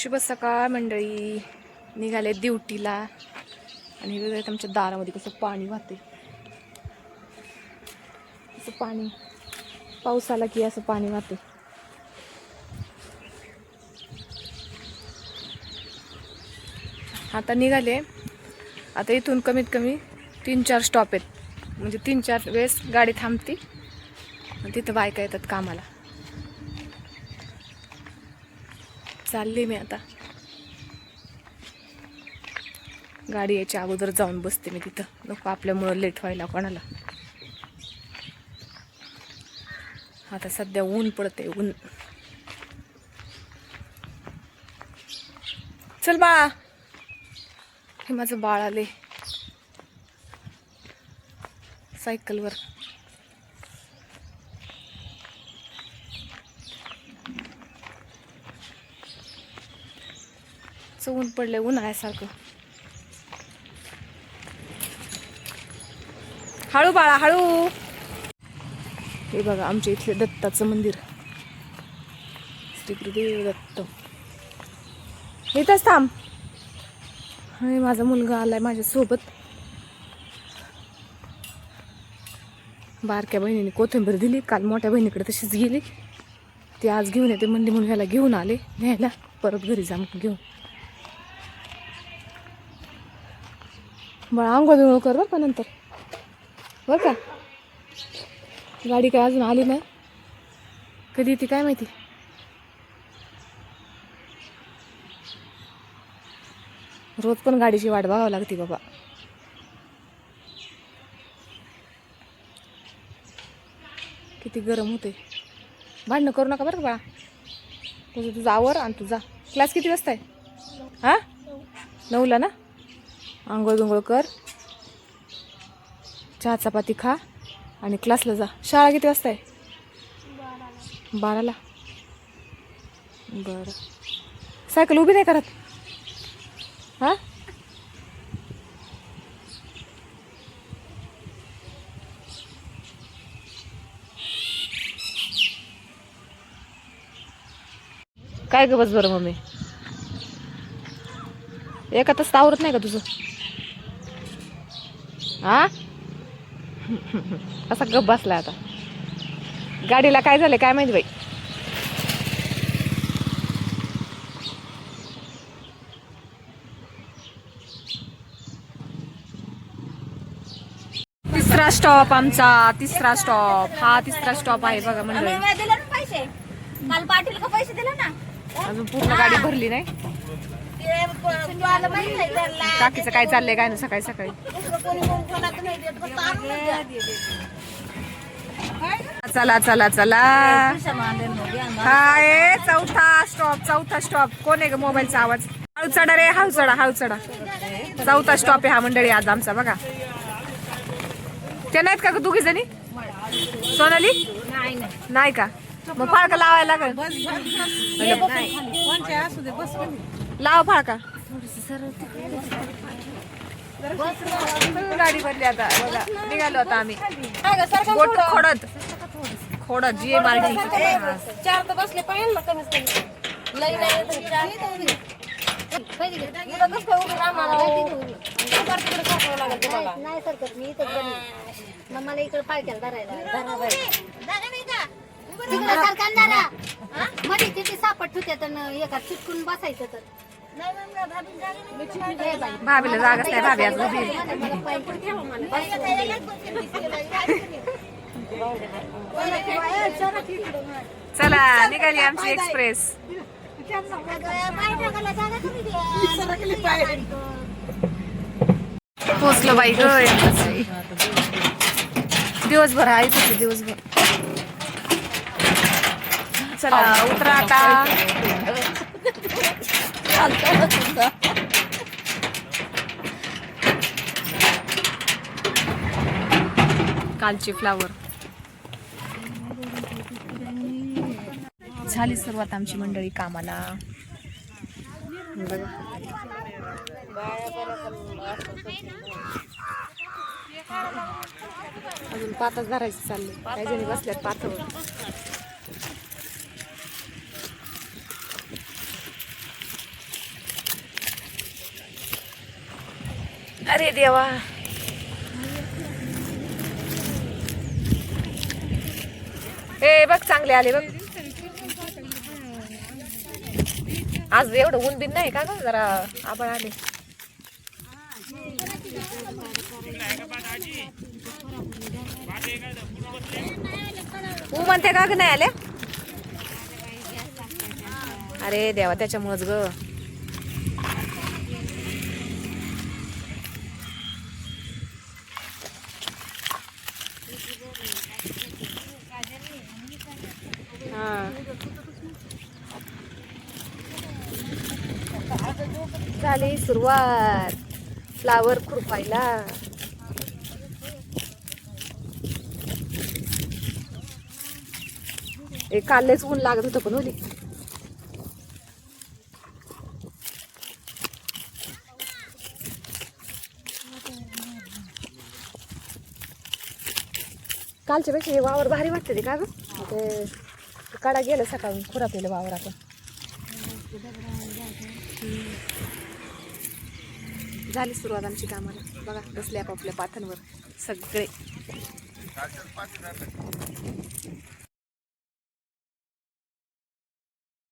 शुभ सकाळ मंडळी. निघाले ड्युटीला आणि हे आमच्या दारामध्ये कसं पाणी वाहते. असं पाणी पाऊस आला की असं पाणी वाहते. आता निघाले. आता इथून कमीत कमी 3-4 स्टॉप आहेत. म्हणजे 3-4 वेळेस गाडी थांबती आणि तिथं बायका येतात कामाला. चालले मी आता. गाडी यायच्या अगोदर जाऊन बसते मी तिथं. नको आपल्यामुळं लेट व्हायला कोणाला. आता सध्या ऊन पडते. ऊन. चल बाळा. हे माझं बाळ आले सायकलवर. ऊन पडले उन्हाळ्यासारखं. हळू बाळा हळू. हे बघा आमच्या इथले दत्ताचं मंदिर. श्री गुरुदेव दत्त. इथंच थांब. आणि माझा मुलगा आलाय माझ्या सोबत. बारक्या बहिणीने कोथिंबीर दिली. काल मोठ्या बहिणीकडे तशीच गेली. ती आज घेऊन येते म्हणली म्हणून ह्याला घेऊन आले न्यायला. परत घरी जा मग घेऊन. बाळा आंघोळ बिंघोळ कर बरं का नंतर. बरं का. गाडी काय अजून आली नाही. कधी ती काय माहिती. रोज पण गाडीची वाट बघावं लागते बाबा. किती गरम होते. भांडणं करू नका बरं का बाळा. तुझं आवर आणि तुझा क्लास किती वाजता आहे. हा 9ला ना. आंघोळ बिंघोळ कर. चहा चपाती खा आणि क्लासला जा. शाळा किती वाजता आहे. 12ला. बरं. सायकल उभी नाही करत. हा काय ग बस बरं मम्मी. एका तास आवरत नाही का तुझं. हा असा गप बसलाय आता. गाडीला काय झालंय काय माहिती बाई. तिसरा स्टॉप आमचा. तिसरा स्टॉप. हा तिसरा स्टॉप आहे बघा मंडळी. काल पाटील का पैसे दिले ना. अजून पूर्ण गाडी भरली नाही. काकीचं काय चाललंय काय ना सकाळी सकाळी. चला चला चला. हाय चौथा स्टॉप. कोण आहे ग मोबाईलचा आवाज. हळू चढा रे. हळू चढा हळू चढा. चौथा स्टॉप आहे हा मंडळी आज आमचा बघा. ते नाहीत का ग दोघी जणी. सोनाली नाही का. मग फाळका लावायला लागेल. लाव फाळका. गाडी भरली आता बघा. निघालो आता आम्ही. बोट खोडत जी मार्गी. 4 तर बसले पाहिजे ना कमीत कमी. लई नाही सरकत मी इथं मग मला इकडे पाय धरायला मध्ये तिथे सापट होत्या तर एका चिटकून बसायचं तर. भाभीला जागाच नाही. भाभी आज चला निघाली आमची एक्सप्रेस. पोचलो बाई ग. दिवसभर आहे दिवसभर. चला उतरा आता. कालची फ्लावर. झाली सुरुवात आमची मंडळी कामाला. अजून पातच धरायचं चाललंय. काही जणी बसल्यात पाथवर. अरे देवा. ए बघ चांगले आले बघ. आज एवढं ऊन बिन नाही का ग, जरा आभाळ आले. तू म्हणते का ग नाही आले? अरे देवा त्याच्यामुळेच ग. हा झाली सुरुवात फ्लावर खुरपायला. कालच ऊन लागत होतं पण होती. कालच्या पेक्षा हे वावर भारी वाटते ते का ग. ते काढा गेलं सकाळून खुरापलेलं वावर आपण. झाली सुरुवात आमची कामाला. बघा बसले आपापल्या पाथांवर सगळे.